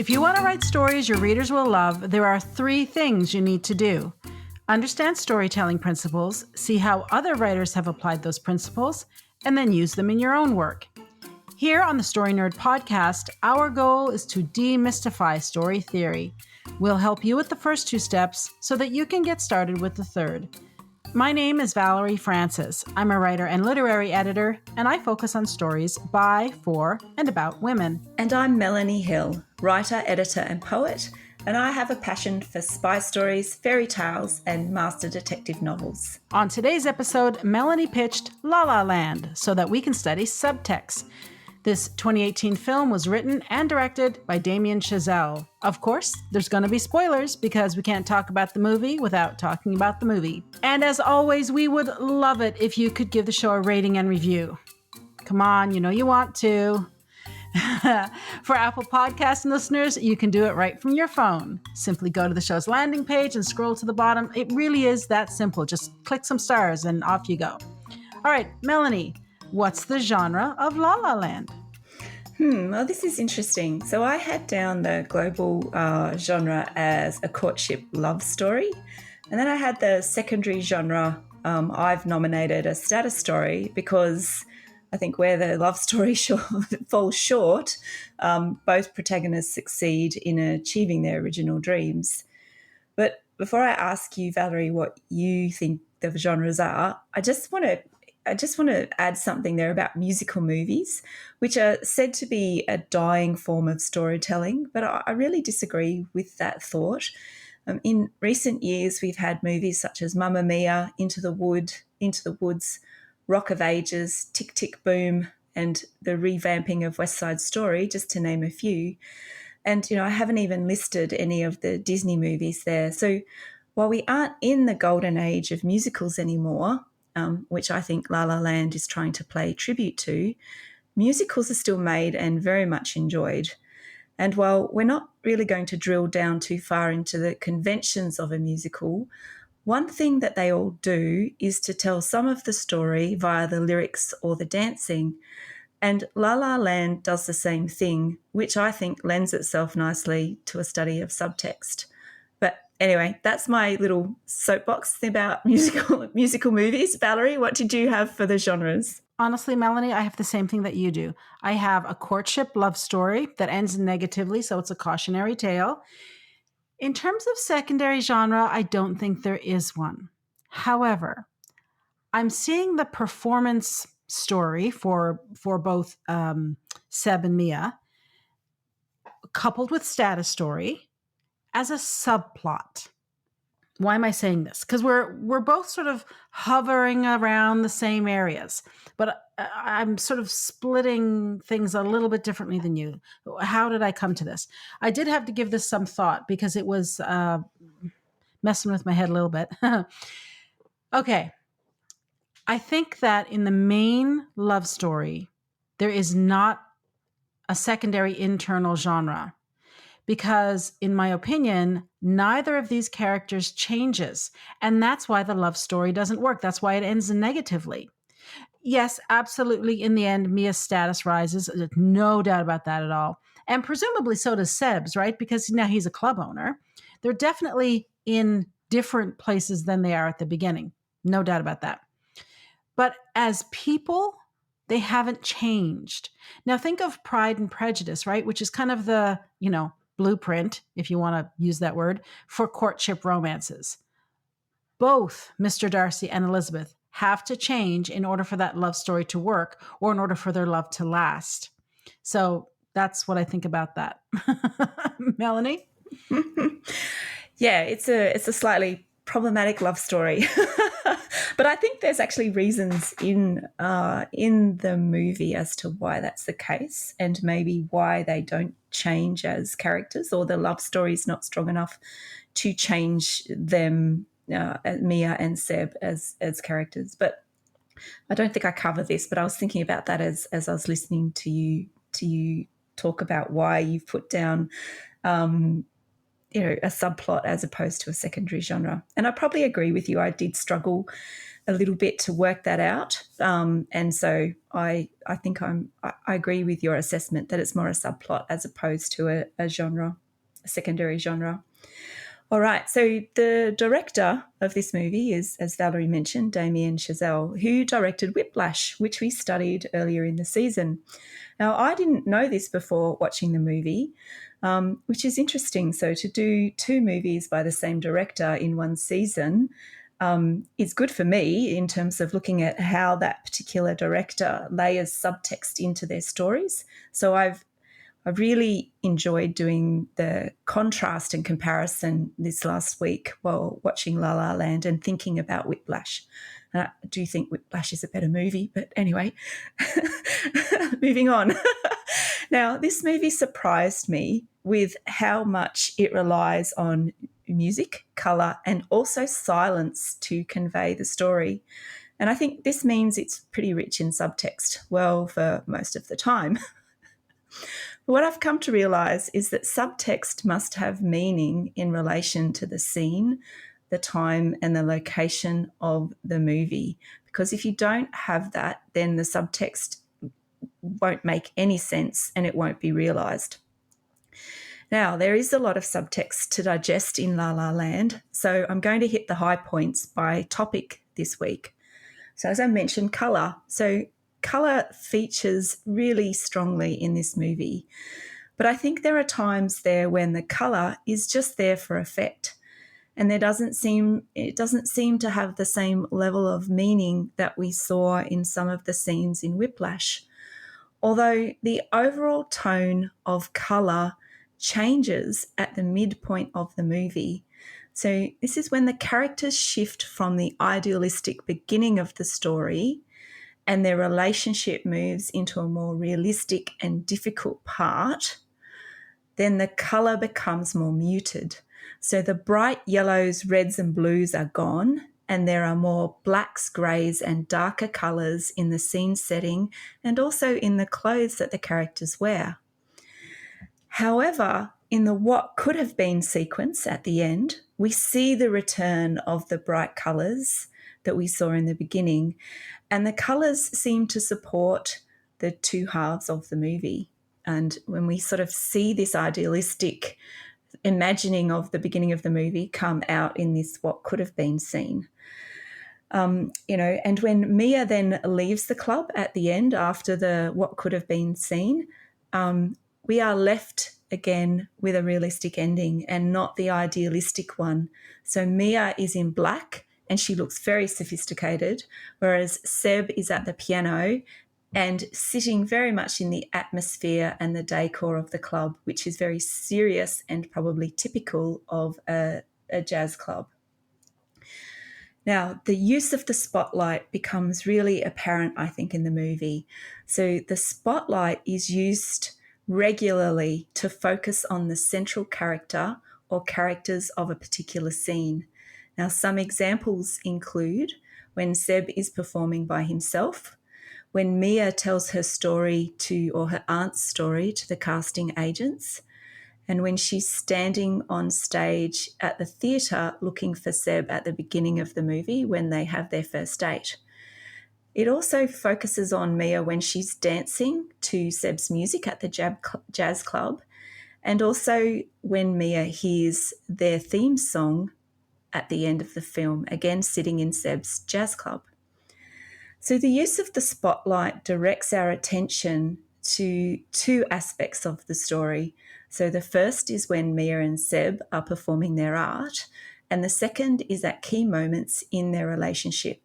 If you want to write stories your readers will love, there are 3 things you need to do. Understand storytelling principles, see how other writers have applied those principles, and then use them in your own work. Here on the Story Nerd podcast, our goal is to demystify story theory. We'll help you with the first 2 steps so that you can get started with the third. My name is Valerie Francis. I'm a writer and literary editor, and I focus on stories by, for, and about women. And I'm Melanie Hill, writer, editor, and poet, and I have a passion for spy stories, fairy tales, and master detective novels. On today's episode, Melanie pitched La La Land so that we can study subtext. This 2018 film was written and directed by Damien Chazelle. Of course, there's going to be spoilers because we can't talk about the movie without talking about the movie. And as always, we would love it if you could give the show a rating and review. Come on, you know you want to. For Apple Podcast listeners, you can do it right from your phone. Simply go to the show's landing page and scroll to the bottom. It really is that simple. Just click some stars and off you go. All right, Melanie, what's the genre of La La Land? Well, this is interesting. So I had down the global genre as a courtship love story. And then I had the secondary genre I've nominated a status story because I think where the love story falls short, both protagonists succeed in achieving their original dreams. But before I ask you, Valerie, what you think the genres are, I just want to add something there about musical movies, which are said to be a dying form of storytelling, but I really disagree with that thought. In recent years, we've had movies such as Mamma Mia, Into the Woods, Rock of Ages, Tick Tick Boom, and the revamping of West Side Story, just to name a few. And, I haven't even listed any of the Disney movies there. So while we aren't in the golden age of musicals anymore, which I think La La Land is trying to pay tribute to, musicals are still made and very much enjoyed. And while we're not really going to drill down too far into the conventions of a musical, one thing that they all do is to tell some of the story via the lyrics or the dancing. And La La Land does the same thing, which I think lends itself nicely to a study of subtext. But anyway, that's my little soapbox about musical movies. Valerie, what did you have for the genres? Honestly, Melanie, I have the same thing that you do. I have a courtship love story that ends negatively, so it's a cautionary tale. In terms of secondary genre, I don't think there is one. However, I'm seeing the performance story for both Seb and Mia, coupled with status story, as a subplot. Why am I saying this? Because we're both sort of hovering around the same areas, but I'm sort of splitting things a little bit differently than you. How did I come to this? I did have to give this some thought because it was messing with my head a little bit. Okay. I think that in the main love story, there is not a secondary internal genre. Because, in my opinion, neither of these characters changes. And that's why the love story doesn't work. That's why it ends negatively. Yes, absolutely. In the end, Mia's status rises. There's no doubt about that at all. And presumably so does Seb's, right? Because now he's a club owner. They're definitely in different places than they are at the beginning. No doubt about that. But as people, they haven't changed. Now think of Pride and Prejudice, right? Which is kind of the, blueprint, if you want to use that word, for courtship romances. Both Mr. Darcy and Elizabeth have to change in order for that love story to work or in order for their love to last. So that's what I think about that. Melanie? Yeah, it's a slightly problematic love story. But I think there's actually reasons in the movie as to why that's the case and maybe why they don't change as characters or the love story is not strong enough to change them, Mia and Seb, as characters. But I don't think I cover this, but I was thinking about that as I was listening to you talk about why you've put down a subplot as opposed to a secondary genre. And I probably agree with you. I did struggle a little bit to work that out. And so I think I agree with your assessment that it's more a subplot as opposed to a genre, a secondary genre. All right, so the director of this movie is, as Valerie mentioned, Damien Chazelle, who directed Whiplash, which we studied earlier in the season. Now, I didn't know this before watching the movie, which is interesting. So to do two movies by the same director in one season is good for me in terms of looking at how that particular director layers subtext into their stories. So I've really enjoyed doing the contrast and comparison this last week while watching La La Land and thinking about Whiplash. And I do think Whiplash is a better movie, but anyway, moving on. Now, this movie surprised me with how much it relies on music, colour, and also silence to convey the story. And I think this means it's pretty rich in subtext, well, for most of the time. What I've come to realise is that subtext must have meaning in relation to the scene, the time, and the location of the movie. Because if you don't have that, then the subtext won't make any sense and it won't be realised. Now, there is a lot of subtext to digest in La La Land, so I'm going to hit the high points by topic this week. So as I mentioned, colour. So colour features really strongly in this movie. But I think there are times there when the colour is just there for effect. And it doesn't seem to have the same level of meaning that we saw in some of the scenes in Whiplash. Although the overall tone of colour changes at the midpoint of the movie. So this is when the characters shift from the idealistic beginning of the story and their relationship moves into a more realistic and difficult part, then the colour becomes more muted. So the bright yellows, reds and blues are gone, and there are more blacks, greys and darker colours in the scene setting and also in the clothes that the characters wear. However, in the what could have been sequence at the end, we see the return of the bright colours that we saw in the beginning, and the colours seem to support the two halves of the movie. And when we sort of see this idealistic imagining of the beginning of the movie come out in this what could have been scene. And when Mia then leaves the club at the end after the what could have been scene, we are left again with a realistic ending and not the idealistic one. So Mia is in black and she looks very sophisticated, whereas Seb is at the piano and sitting very much in the atmosphere and the decor of the club, which is very serious and probably typical of a jazz club. Now, the use of the spotlight becomes really apparent, I think, in the movie. So the spotlight is used regularly to focus on the central character or characters of a particular scene. Now, some examples include when Seb is performing by himself, when Mia tells her story or her aunt's story to the casting agents, and when she's standing on stage at the theatre looking for Seb at the beginning of the movie when they have their first date. It also focuses on Mia when she's dancing to Seb's music at the jazz club, and also when Mia hears their theme song at the end of the film, again sitting in Seb's jazz club. So the use of the spotlight directs our attention to two aspects of the story. So the first is when Mia and Seb are performing their art, and the second is at key moments in their relationship.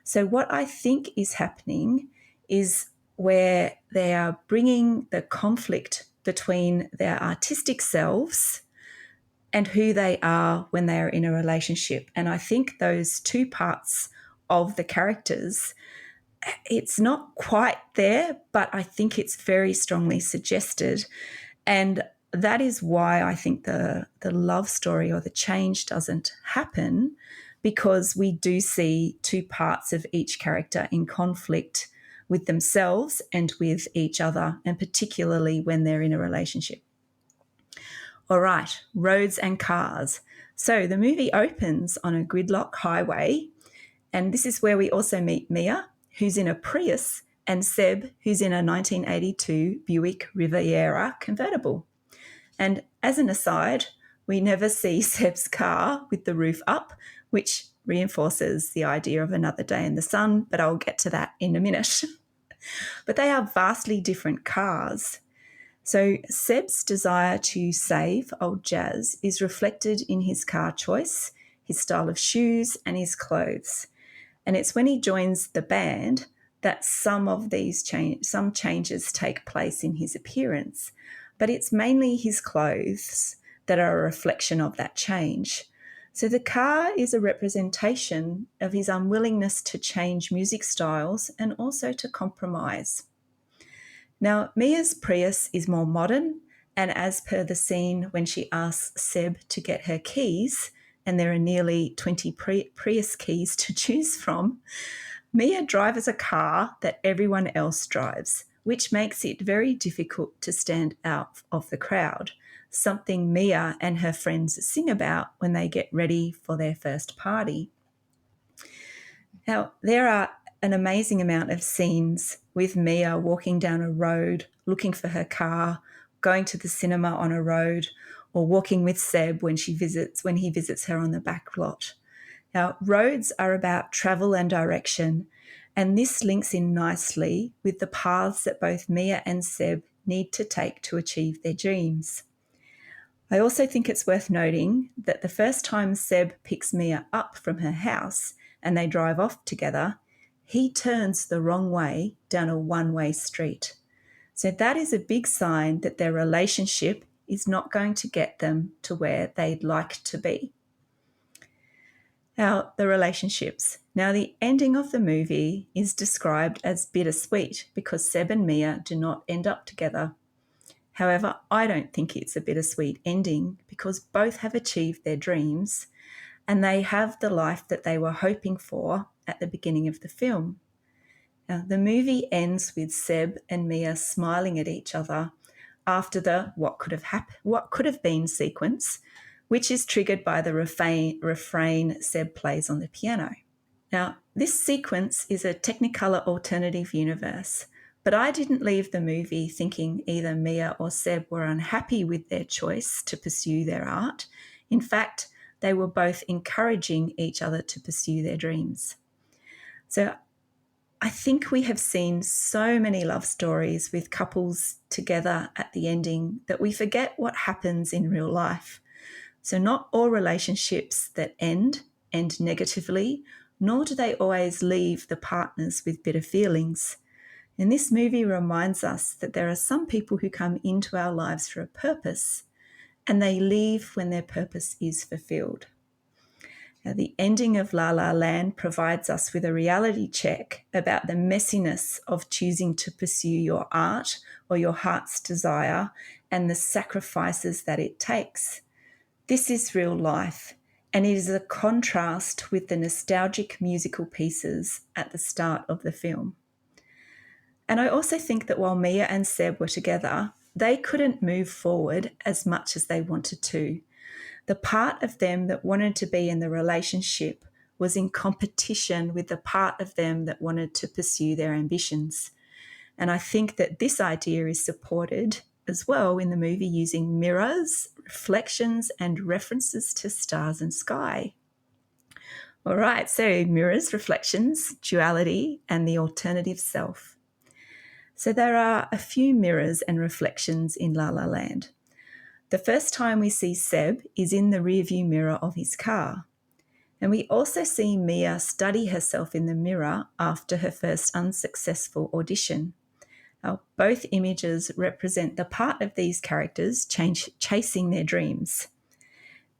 So what I think is happening is where they are bringing the conflict between their artistic selves and who they are when they are in a relationship. And I think those two parts of the characters, it's not quite there, but I think it's very strongly suggested. And that is why I think the love story or the change doesn't happen, because we do see two parts of each character in conflict with themselves and with each other, and particularly when they're in a relationship. All right, roads and cars. So the movie opens on a gridlock highway, and this is where we also meet Mia, who's in a Prius, and Seb, who's in a 1982 Buick Riviera convertible. And as an aside, we never see Seb's car with the roof up, which reinforces the idea of another day in the sun, but I'll get to that in a minute. But they are vastly different cars. So Seb's desire to save old Jazz is reflected in his car choice, his style of shoes, and his clothes. And it's when he joins the band that some changes take place in his appearance. But it's mainly his clothes that are a reflection of that change. So the car is a representation of his unwillingness to change music styles and also to compromise. Now, Mia's Prius is more modern, and as per the scene when she asks Seb to get her keys, and there are nearly 20 Prius keys to choose from, Mia drives a car that everyone else drives, which makes it very difficult to stand out of the crowd, something Mia and her friends sing about when they get ready for their first party. Now, there are an amazing amount of scenes with Mia walking down a road, looking for her car, going to the cinema on a road, or walking with Seb when he visits her on the back lot. Now, roads are about travel and direction, and this links in nicely with the paths that both Mia and Seb need to take to achieve their dreams. I also think it's worth noting that the first time Seb picks Mia up from her house and they drive off together, he turns the wrong way down a one-way street. So that is a big sign that their relationship is not going to get them to where they'd like to be. Now, the relationships. Now, the ending of the movie is described as bittersweet because Seb and Mia do not end up together. However, I don't think it's a bittersweet ending because both have achieved their dreams and they have the life that they were hoping for at the beginning of the film. Now, the movie ends with Seb and Mia smiling at each other after the what could have been sequence, which is triggered by the refrain Seb plays on the piano. Now, this sequence is a Technicolor alternative universe, but I didn't leave the movie thinking either Mia or Seb were unhappy with their choice to pursue their art. In fact, they were both encouraging each other to pursue their dreams. So I think we have seen so many love stories with couples together at the ending that we forget what happens in real life. So not all relationships that end negatively, nor do they always leave the partners with bitter feelings. And this movie reminds us that there are some people who come into our lives for a purpose and they leave when their purpose is fulfilled. Now, the ending of La La Land provides us with a reality check about the messiness of choosing to pursue your art or your heart's desire and the sacrifices that it takes. This is real life, and it is a contrast with the nostalgic musical pieces at the start of the film. And I also think that while Mia and Seb were together, they couldn't move forward as much as they wanted to. The part of them that wanted to be in the relationship was in competition with the part of them that wanted to pursue their ambitions. And I think that this idea is supported as well in the movie using mirrors, reflections, and references to stars and sky. All right, so mirrors, reflections, duality, and the alternative self. So there are a few mirrors and reflections in La La Land. The first time we see Seb is in the rearview mirror of his car. And we also see Mia study herself in the mirror after her first unsuccessful audition. Now, both images represent the part of these characters chasing their dreams.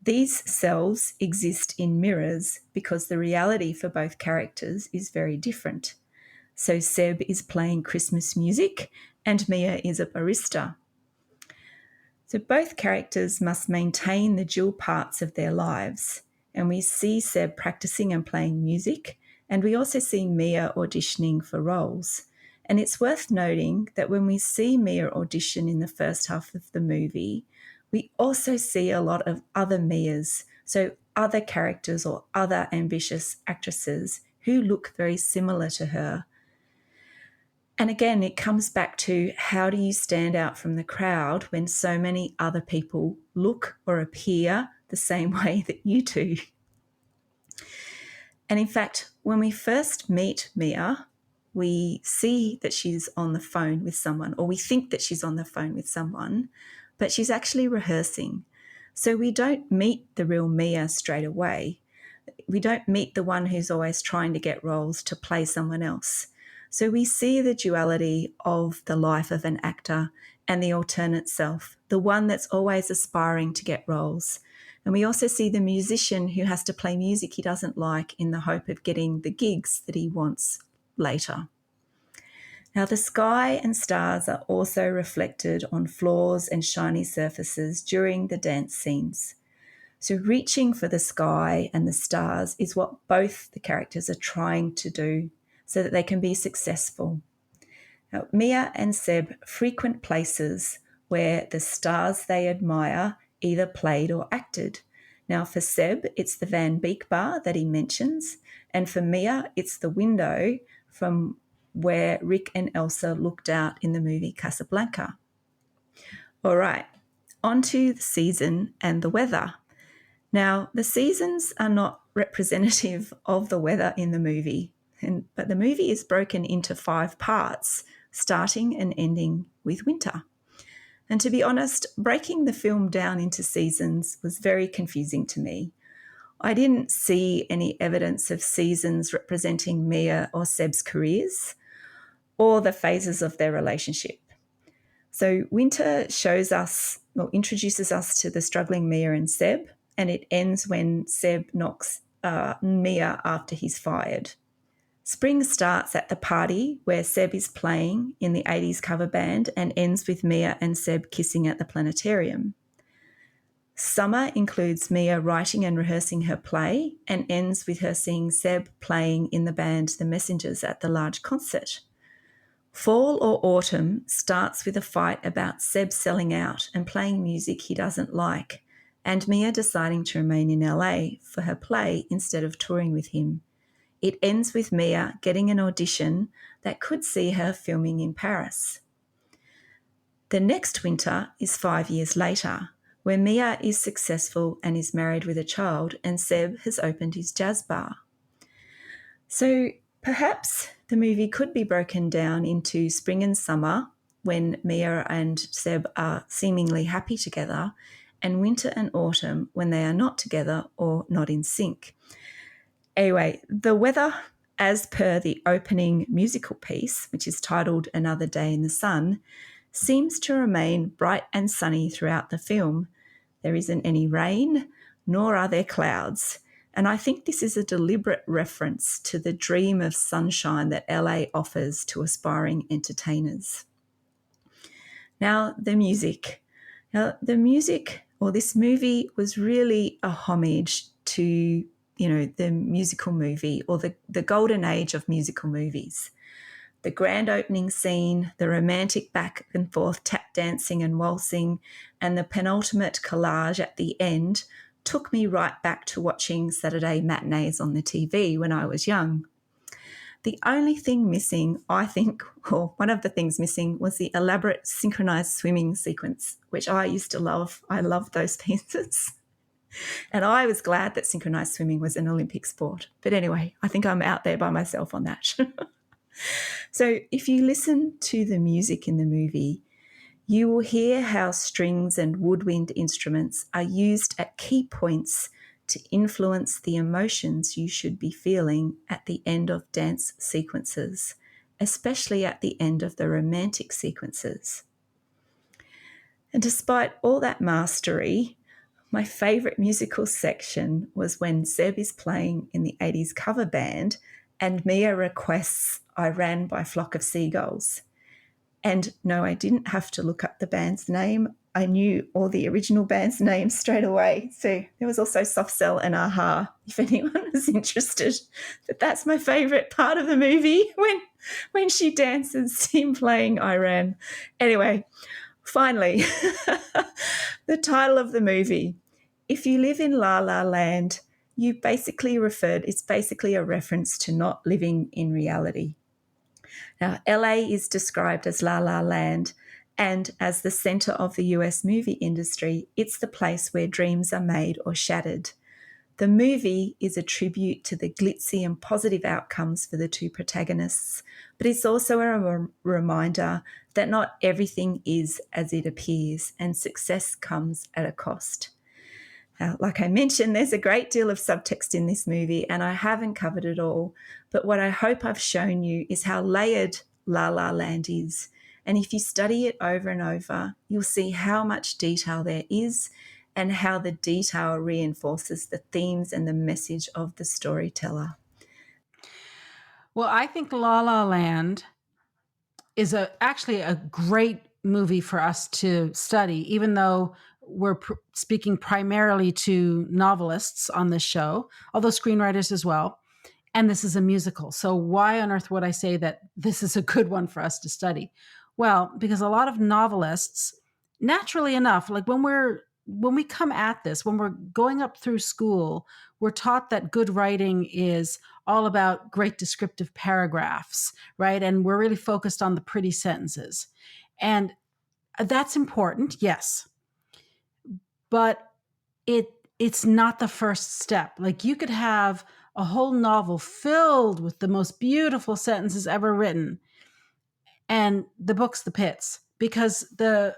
These selves exist in mirrors because the reality for both characters is very different. So Seb is playing Christmas music and Mia is a barista. So both characters must maintain the dual parts of their lives. And we see Seb practicing and playing music, and we also see Mia auditioning for roles. And it's worth noting that when we see Mia audition in the first half of the movie, we also see a lot of other Mias, so other characters or other ambitious actresses who look very similar to her And again, it comes back to how do you stand out from the crowd when so many other people look or appear the same way that you do? And in fact, when we first meet Mia, we see that she's on the phone with someone, or we think that she's on the phone with someone, but she's actually rehearsing. So we don't meet the real Mia straight away. We don't meet the one who's always trying to get roles to play someone else. So we see the duality of the life of an actor and the alternate self, the one that's always aspiring to get roles. And we also see the musician who has to play music he doesn't like in the hope of getting the gigs that he wants later. Now, the sky and stars are also reflected on floors and shiny surfaces during the dance scenes. So, reaching for the sky and the stars is what both the characters are trying to do so that they can be successful. Now, Mia and Seb frequent places where the stars they admire either played or acted. Now, for Seb, it's the Van Beek bar that he mentions, and for Mia, it's the window from where Rick and Elsa looked out in the movie Casablanca. All right, on to the season and the weather. Now, the seasons are not representative of the weather in the movie, but the movie is broken into 5 parts, starting and ending with winter. And to be honest, breaking the film down into seasons was very confusing to me. I didn't see any evidence of seasons representing Mia or Seb's careers or the phases of their relationship. So winter shows us, or introduces us to the struggling Mia and Seb, and it ends when Seb knocks Mia after he's fired. Spring starts at the party where Seb is playing in the 80s cover band and ends with Mia and Seb kissing at the planetarium. Summer includes Mia writing and rehearsing her play and ends with her seeing Seb playing in the band The Messengers at the large concert. Fall or autumn starts with a fight about Seb selling out and playing music he doesn't like, and Mia deciding to remain in LA for her play instead of touring with him. It ends with Mia getting an audition that could see her filming in Paris. The next winter is 5 years later, where Mia is successful and is married with a child, and Seb has opened his jazz bar. So perhaps the movie could be broken down into spring and summer, when Mia and Seb are seemingly happy together, and winter and autumn, when they are not together or not in sync. Anyway, the weather, as per the opening musical piece, which is titled Another Day in the Sun, seems to remain bright and sunny throughout the film. There isn't any rain, nor are there clouds. And I think this is a deliberate reference to the dream of sunshine that LA offers to aspiring entertainers. Now, the music. Now, this movie was really a homage to the musical movie, or the golden age of musical movies. The grand opening scene, the romantic back and forth tap dancing and waltzing, and the penultimate collage at the end took me right back to watching Saturday matinees on the TV when I was young. The only thing missing, I think, or one of the things missing, was the elaborate synchronized swimming sequence, which I used to love. I loved those pieces. And I was glad that synchronized swimming was an Olympic sport. But anyway, I think I'm out there by myself on that. So if you listen to the music in the movie, you will hear how strings and woodwind instruments are used at key points to influence the emotions you should be feeling at the end of dance sequences, especially at the end of the romantic sequences. And despite all that mastery, my favourite musical section was when Seb is playing in the 80s cover band and Mia requests I Ran by Flock of Seagulls. And no, I didn't have to look up the band's name. I knew all the original band's names straight away. So there was also Soft Cell and Aha, if anyone was interested. But that's my favourite part of the movie, when she dances, him playing I Ran. Anyway, finally, the title of the movie. If you live in La La Land, it's basically a reference to not living in reality. Now, LA is described as La La Land, and as the center of the US movie industry, it's the place where dreams are made or shattered. The movie is a tribute to the glitzy and positive outcomes for the two protagonists, but it's also a reminder that not everything is as it appears, and success comes at a cost. Like I mentioned, there's a great deal of subtext in this movie, and I haven't covered it all. But what I hope I've shown you is how layered La La Land is. And if you study it over and over, you'll see how much detail there is and how the detail reinforces the themes and the message of the storyteller. Well, I think La La Land is actually a great movie for us to study, even though we're speaking primarily to novelists on this show, although screenwriters as well. And this is a musical. So why on earth would I say that this is a good one for us to study? Well, because a lot of novelists, naturally enough, like when we come at this, when we're going up through school, we're taught that good writing is all about great descriptive paragraphs, right? And we're really focused on the pretty sentences. And that's important, yes. But it's not the first step. Like you could have a whole novel filled with the most beautiful sentences ever written, and the book's the pits because the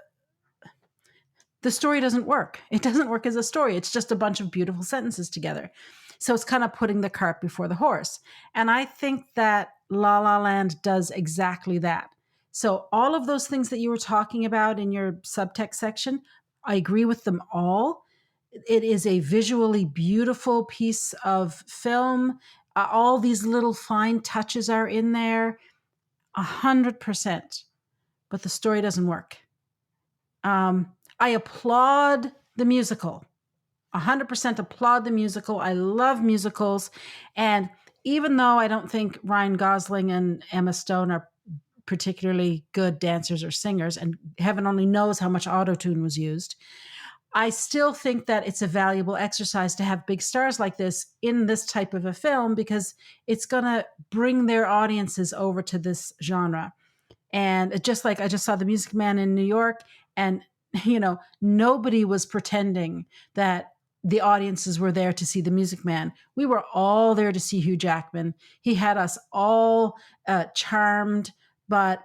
story doesn't work. It doesn't work as a story. It's just a bunch of beautiful sentences together. So it's kind of putting the cart before the horse. And I think that La La Land does exactly that. So all of those things that you were talking about in your subtext section, I agree with them all. It is a visually beautiful piece of film. All these little fine touches are in there, 100%. But the story doesn't work. I applaud the musical. 100% applaud the musical. I love musicals. And even though I don't think Ryan Gosling and Emma Stone are particularly good dancers or singers, and heaven only knows how much autotune was used, I still think that it's a valuable exercise to have big stars like this in this type of a film because it's going to bring their audiences over to this genre. And it just like I just saw The Music Man in New York, and nobody was pretending that the audiences were there to see The Music Man. We were all there to see Hugh Jackman. He had us all charmed, but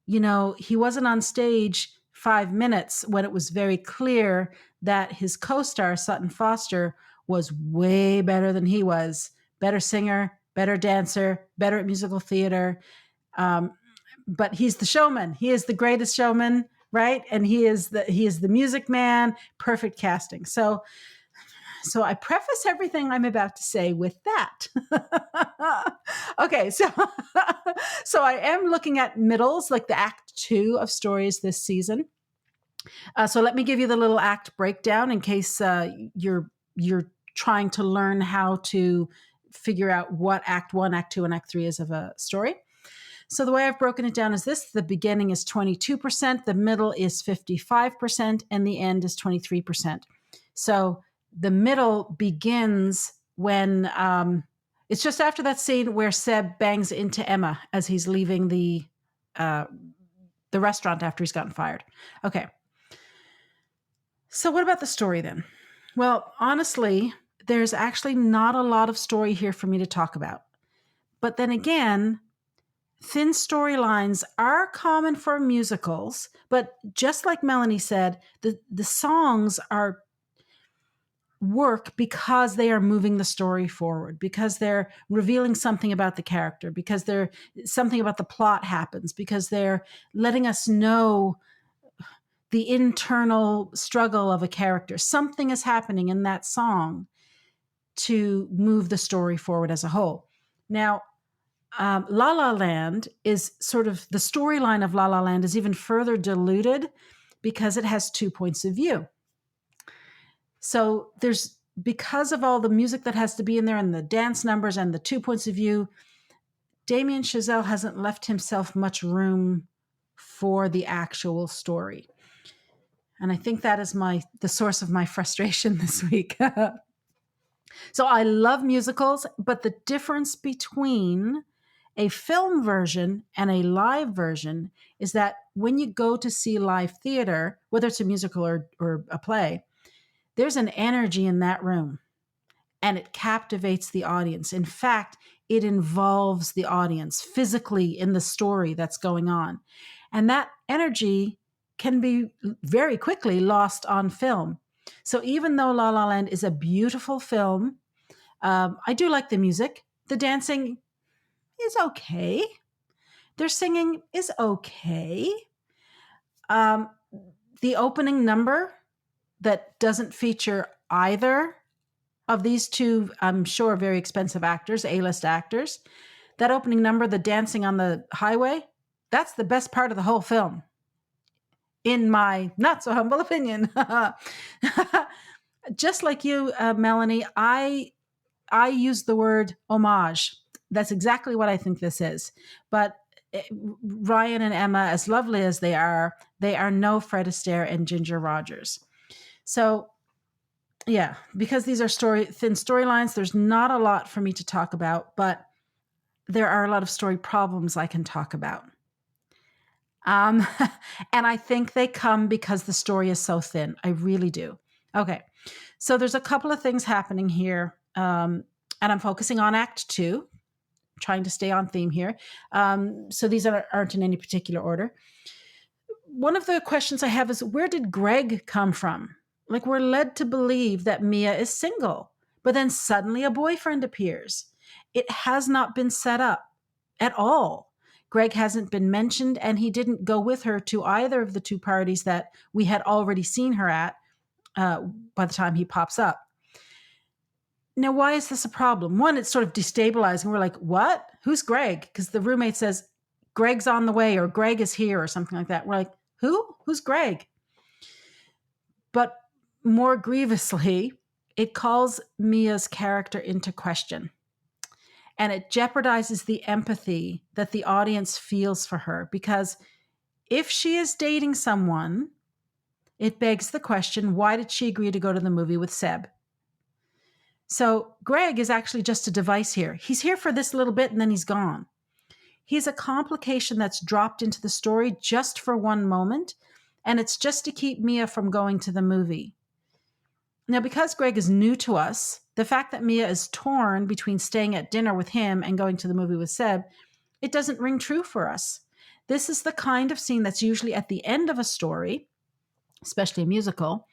he wasn't on stage 5 minutes when it was very clear that his co-star Sutton Foster was way better than he was. Better singer, better dancer, better at musical theater. But he's the showman. He is the greatest showman, right? And he is the Music Man. Perfect casting. So I preface everything I'm about to say with that. Okay, so I am looking at middles, like the act 2 of stories this season. So let me give you the little act breakdown in case you're trying to learn how to figure out what act 1, act 2, and act 3 is of a story. So the way I've broken it down is this: the beginning is 22%, the middle is 55%, and the end is 23%. So the middle begins when it's just after that scene where Seb bangs into Emma as he's leaving the restaurant after he's gotten fired. Okay. So what about the story then? Well, honestly, there's actually not a lot of story here for me to talk about. But then again, thin storylines are common for musicals, but just like Melanie said, the songs work because they are moving the story forward, because they're revealing something about the character, because something about the plot happens, because they're letting us know the internal struggle of a character. Something is happening in that song to move the story forward as a whole. Now, La La Land is sort of the storyline of La La Land is even further diluted because it has 2 points of view. So because of all the music that has to be in there and the dance numbers and the 2 points of view, Damien Chazelle hasn't left himself much room for the actual story. And I think that is the source of my frustration this week. So I love musicals, but the difference between A film version and a live version is that when you go to see live theater, whether it's a musical or a play, there's an energy in that room and it captivates the audience. In fact, it involves the audience physically in the story that's going on. And that energy can be very quickly lost on film. So even though La La Land is a beautiful film, I do like the music. The dancing is okay. Their singing is okay. Um, the opening number that doesn't feature either of these two, I'm sure, very expensive actors, A-list actors, that opening number, the dancing on the highway, that's the best part of the whole film, in my not so humble opinion. Just like you, Melanie, I use the word homage. That's exactly what I think this is. But Ryan and Emma, as lovely as they are no Fred Astaire and Ginger Rogers. So yeah, because these are thin storylines, there's not a lot for me to talk about, but there are a lot of story problems I can talk about. Um, and I think they come because the story is so thin. I really do. Okay, so there's a couple of things happening here, and I'm focusing on Act 2, trying to stay on theme here. So these aren't in any particular order. One of the questions I have is, where did Greg come from? Like, we're led to believe that Mia is single, but then suddenly a boyfriend appears. It has not been set up at all. Greg hasn't been mentioned, and he didn't go with her to either of the two parties that we had already seen her at by the time he pops up. Now, why is this a problem? One, it's sort of destabilizing. We're like, what? Who's Greg? Because the roommate says, Greg's on the way, or Greg is here, or something like that. We're like, who? Who's Greg? But more grievously, it calls Mia's character into question. And it jeopardizes the empathy that the audience feels for her. Because if she is dating someone, it begs the question, why did she agree to go to the movie with Seb? So Greg is actually just a device here. He's here for this little bit and then he's gone. He's a complication that's dropped into the story just for one moment, and it's just to keep Mia from going to the movie. Now, because Greg is new to us, the fact that Mia is torn between staying at dinner with him and going to the movie with Seb, it doesn't ring true for us. This is the kind of scene that's usually at the end of a story, especially a musical,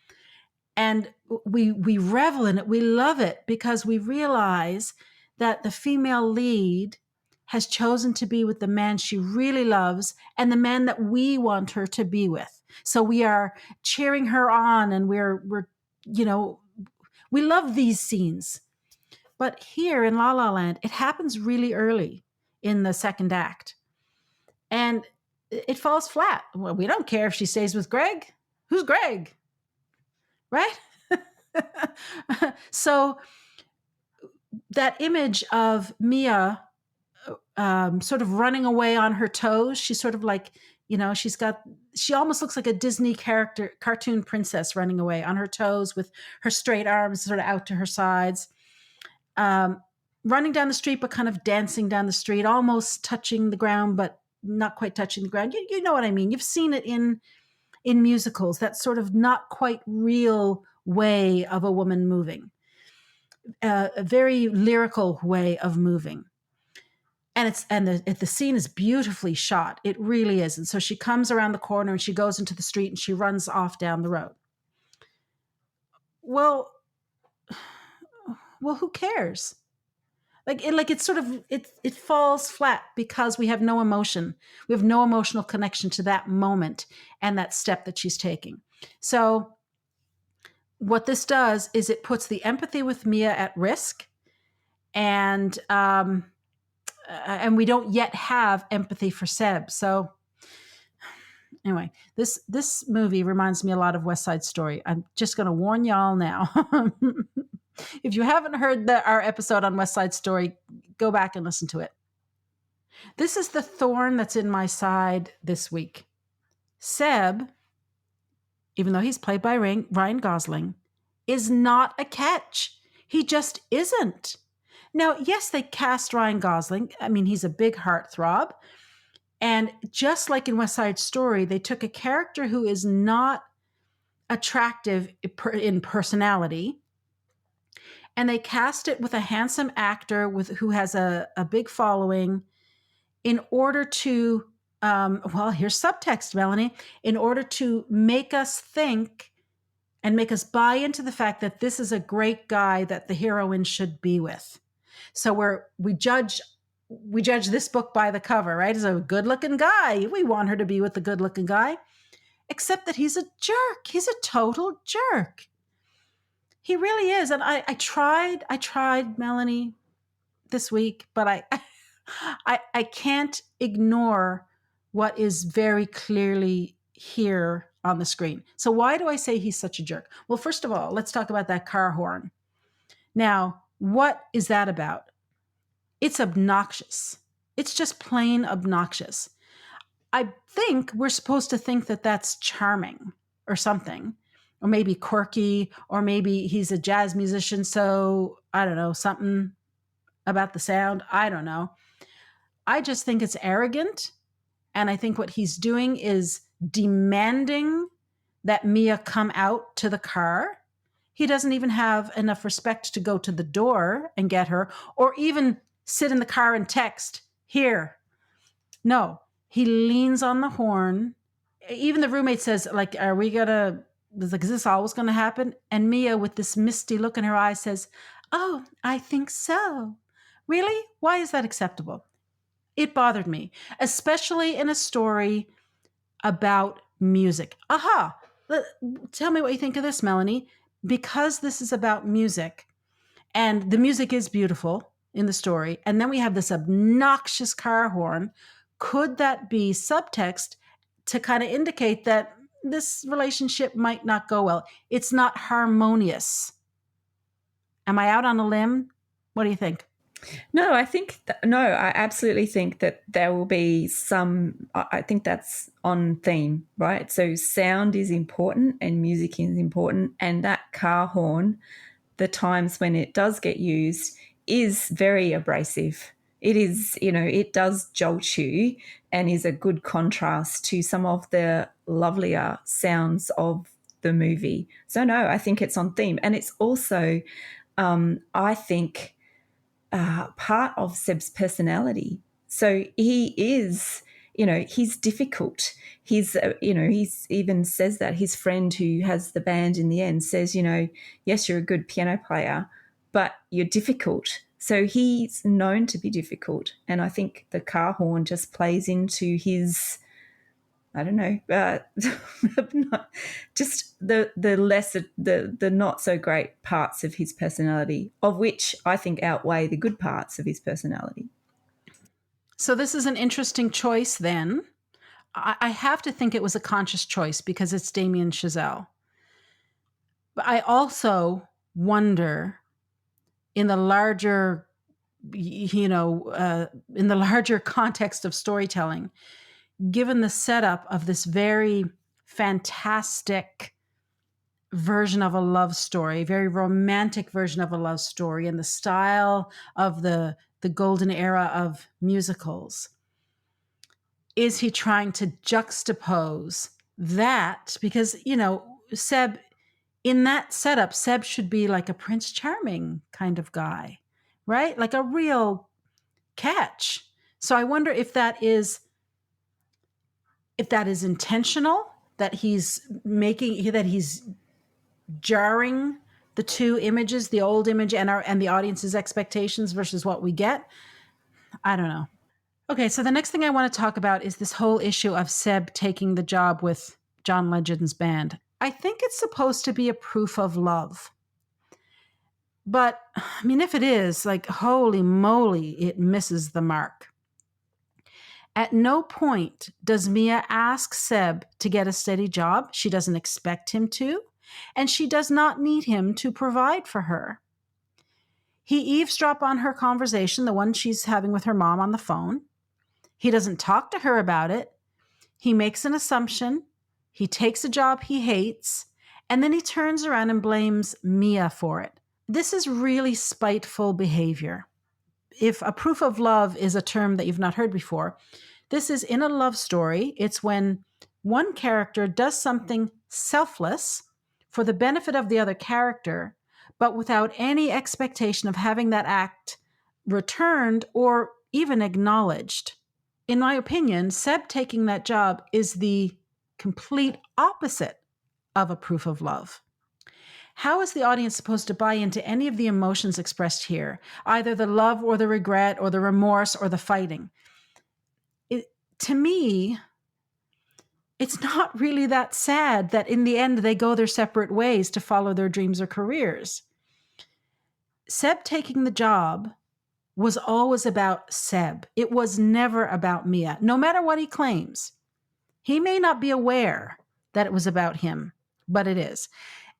and we revel in it. We love it because we realize that the female lead has chosen to be with the man she really loves and the man that we want her to be with. So we are cheering her on, and we're we love these scenes. But here in La La Land, it happens really early in the second act. And it falls flat. Well, we don't care if she stays with Greg. Who's Greg? Right? So that image of Mia sort of running away on her toes, she's sort of like, she almost looks like a Disney cartoon princess running away on her toes with her straight arms sort of out to her sides, running down the street, but kind of dancing down the street, almost touching the ground, but not quite touching the ground. You know what I mean? You've seen it in musicals, that sort of not quite real way of a woman moving, a very lyrical way of moving. And the scene is beautifully shot. It really is. And so she comes around the corner and she goes into the street and she runs off down the road. Well, who cares? It falls flat because we have no emotion. We have no emotional connection to that moment and that step that she's taking. So what this does is it puts the empathy with Mia at risk, and we don't yet have empathy for Seb. So anyway, this movie reminds me a lot of West Side Story. I'm just going to warn y'all now. If you haven't heard our episode on West Side Story, go back and listen to it. This is the thorn that's in my side this week. Seb, even though he's played by Ryan Gosling, is not a catch. He just isn't. Now, yes, they cast Ryan Gosling. I mean, he's a big heartthrob. And just like in West Side Story, they took a character who is not attractive in personality, and they cast it with a handsome actor who has a big following in order to, well, here's subtext, Melanie, in order to make us think and make us buy into the fact that this is a great guy that the heroine should be with. So we judge this book by the cover, right? He's a good-looking guy. We want her to be with the good-looking guy, except that he's a jerk. He's a total jerk. He really is. And I tried, Melanie, this week, but I can't ignore what is very clearly here on the screen. So why do I say he's such a jerk? Well, first of all, let's talk about that car horn. Now, what is that about? It's obnoxious. It's just plain obnoxious. I think we're supposed to think that that's charming or something, or maybe quirky, or maybe he's a jazz musician. So I don't know, something about the sound. I don't know. I just think it's arrogant. And I think what he's doing is demanding that Mia come out to the car. He doesn't even have enough respect to go to the door and get her, or even sit in the car and text, here. No, he leans on the horn. Even the roommate says, like, are we gonna, like, is this always gonna happen? And Mia, with this misty look in her eyes, says, oh, I think so. Really? Why is that acceptable? It bothered me, especially in a story about music. Aha! Tell me what you think of this, Melanie. Because this is about music, and the music is beautiful in the story, and then we have this obnoxious car horn, could that be subtext to kind of indicate that this relationship might not go well? It's not harmonious. Am I out on a limb? What do you think? No, I absolutely think that there will be some, I think that's on theme, right? So sound is important and music is important. And that car horn, the times when it does get used, is very abrasive. It is, it does jolt you and is a good contrast to some of the lovelier sounds of the movie. So, no, I think it's on theme. And it's also, I think, part of Seb's personality. So he is, he's difficult. He's even says that his friend who has the band in the end says, yes, you're a good piano player, but you're difficult. So he's known to be difficult. And I think the car horn just plays into his, I don't know, just the lesser, the not so great parts of his personality, of which I think outweigh the good parts of his personality. So this is an interesting choice then. I have to think it was a conscious choice because it's Damien Chazelle. But I also wonder in the larger, in the larger context of storytelling, given the setup of this very fantastic version of a love story, very romantic version of a love story, in the style of the golden era of musicals, is he trying to juxtapose that? Because, Seb, in that setup, Seb should be like a Prince Charming kind of guy, right? Like a real catch. So I wonder if that is intentional, that he's jarring the two images, the old image and the audience's expectations versus what we get. I don't know. Okay, so the next thing I want to talk about is this whole issue of Seb taking the job with John Legend's band. I think it's supposed to be a proof of love. But, I mean, if it is, like, holy moly, it misses the mark. At no point does Mia ask Seb to get a steady job. She doesn't expect him to, and she does not need him to provide for her. He eavesdrops on her conversation, the one she's having with her mom on the phone. He doesn't talk to her about it. He makes an assumption. He takes a job he hates, and then he turns around and blames Mia for it. This is really spiteful behavior. if a proof of love is a term that you've not heard before, this is in a love story. It's when one character does something selfless for the benefit of the other character, but without any expectation of having that act returned or even acknowledged. In my opinion, Seb taking that job is the complete opposite of a proof of love. How is the audience supposed to buy into any of the emotions expressed here, either the love or the regret or the remorse or the fighting? To me, it's not really that sad that in the end they go their separate ways to follow their dreams or careers. Seb taking the job was always about Seb. It was never about Mia, no matter what he claims. He may not be aware that it was about him, but it is.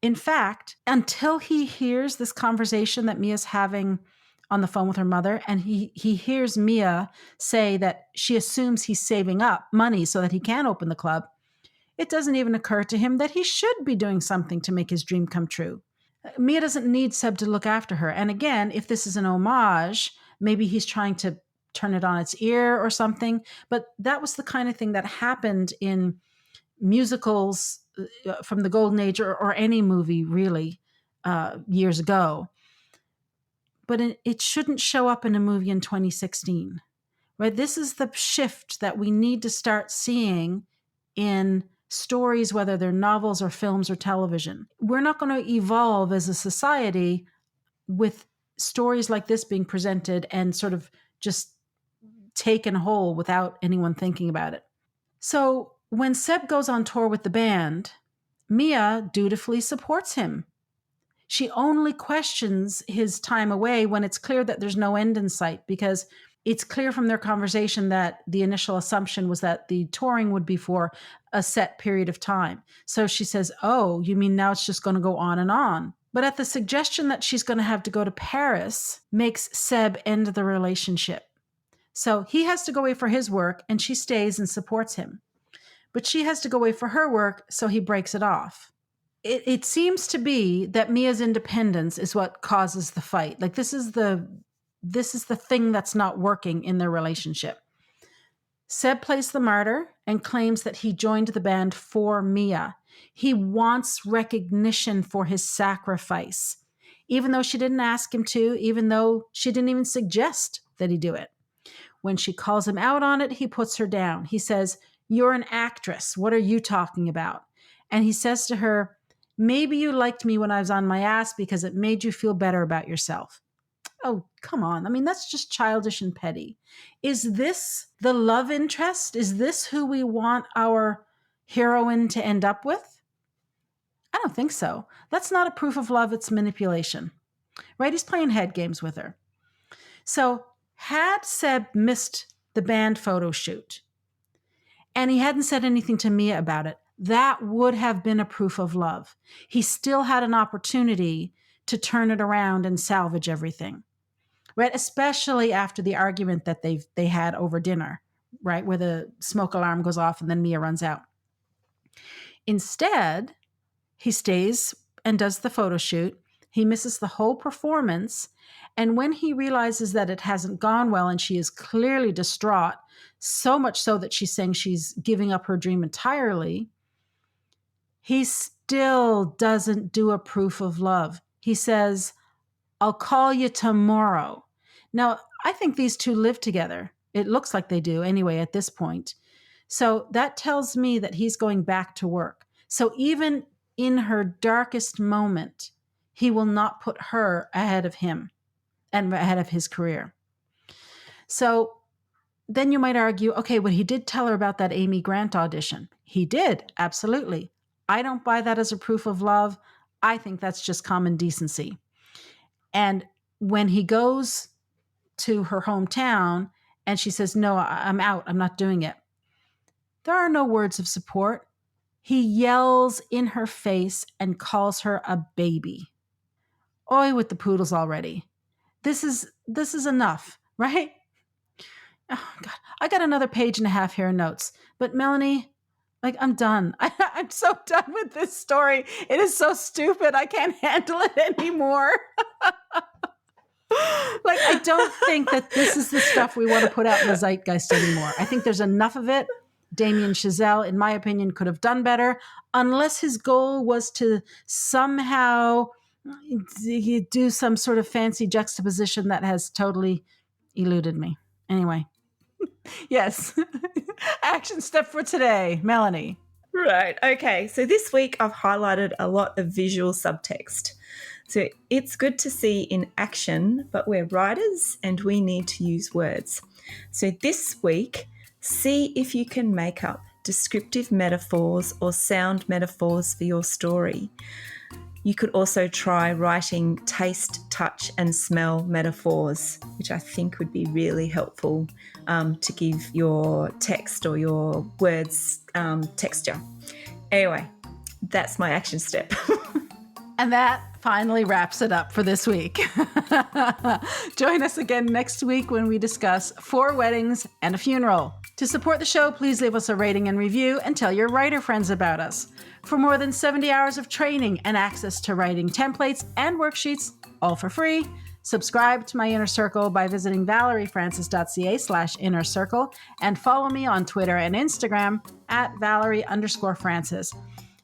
In fact, until he hears this conversation that Mia's having on the phone with her mother, and he hears Mia say that she assumes he's saving up money so that he can open the club, it doesn't even occur to him that he should be doing something to make his dream come true. Mia doesn't need Seb to look after her. And again, if this is an homage, maybe he's trying to turn it on its ear or something. But that was the kind of thing that happened in musicals from the golden age or any movie really years ago. But it shouldn't show up in a movie in 2016, right? This is the shift that we need to start seeing in stories, whether they're novels or films or television. We're not going to evolve as a society with stories like this being presented and sort of just taken whole without anyone thinking about it. So when Seb goes on tour with the band, Mia dutifully supports him. She only questions his time away when it's clear that there's no end in sight, because it's clear from their conversation that the initial assumption was that the touring would be for a set period of time. So she says, "Oh, you mean now it's just going to go on and on?" But at the suggestion that she's going to have to go to Paris makes Seb end the relationship. So he has to go away for his work and she stays and supports him. But she has to go away for her work, so he breaks it off. It seems to be that Mia's independence is what causes the fight. Like this is the thing that's not working in their relationship. Seb plays the martyr and claims that he joined the band for Mia. He wants recognition for his sacrifice, even though she didn't ask him to, even though she didn't even suggest that he do it. When she calls him out on it, he puts her down. He says, "You're an actress. What are you talking about?" And he says to her, "Maybe you liked me when I was on my ass because it made you feel better about yourself." Oh, come on. I mean, that's just childish and petty. Is this the love interest? Is this who we want our heroine to end up with? I don't think so. That's not a proof of love. It's manipulation, right? He's playing head games with her. So had Seb missed the band photo shoot and he hadn't said anything to Mia about it, that would have been a proof of love. He still had an opportunity to turn it around and salvage everything, right? Especially after the argument that they had over dinner, right? Where the smoke alarm goes off and then Mia runs out. Instead, he stays and does the photo shoot. He misses the whole performance. And when he realizes that it hasn't gone well and she is clearly distraught, so much so that she's saying she's giving up her dream entirely, he still doesn't do a proof of love. He says, "I'll call you tomorrow." Now, I think these two live together. It looks like they do anyway at this point. So that tells me that he's going back to work. So even in her darkest moment, he will not put her ahead of him and ahead of his career. So then you might argue, okay, well, he did tell her about that Amy Grant audition. He did, absolutely. I don't buy that as a proof of love. I think that's just common decency. And when he goes to her hometown and she says, "No, I'm out. I'm not doing it," there are no words of support. He yells in her face and calls her a baby. Oi with the poodles already. This is enough, right? Oh God, I got another page and a half here in notes. But Melanie, like I'm done. I'm so done with this story. It is so stupid. I can't handle it anymore. Like, I don't think that this is the stuff we want to put out in the zeitgeist anymore. I think there's enough of it. Damien Chazelle, in my opinion, could have done better, unless his goal was to somehow do some sort of fancy juxtaposition that has totally eluded me. Anyway, yes. Action step for today, Melanie. Right. Okay. So this week I've highlighted a lot of visual subtext. So it's good to see in action, but we're writers and we need to use words. So this week, see if you can make up descriptive metaphors or sound metaphors for your story. You could also try writing taste, touch, and smell metaphors, which I think would be really helpful to give your text or your words texture. Anyway, that's my action step. And that finally wraps it up for this week. Join us again next week when we discuss 4 weddings and a funeral. To support the show, please leave us a rating and review and tell your writer friends about us. For more than 70 hours of training and access to writing templates and worksheets, all for free, subscribe to my Inner Circle by visiting valeriefrancis.ca/inner circle and follow me on Twitter and Instagram at Valerie_Francis.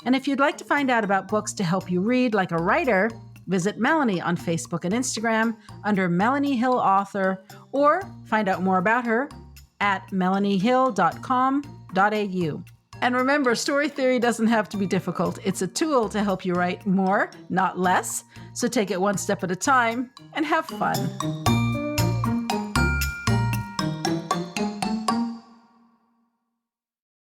And if you'd like to find out about books to help you read like a writer, visit Melanie on Facebook and Instagram under Melanie Hill Author, or find out more about her at melaniehill.com.au. And remember, story theory doesn't have to be difficult. It's a tool to help you write more, not less. So take it one step at a time and have fun.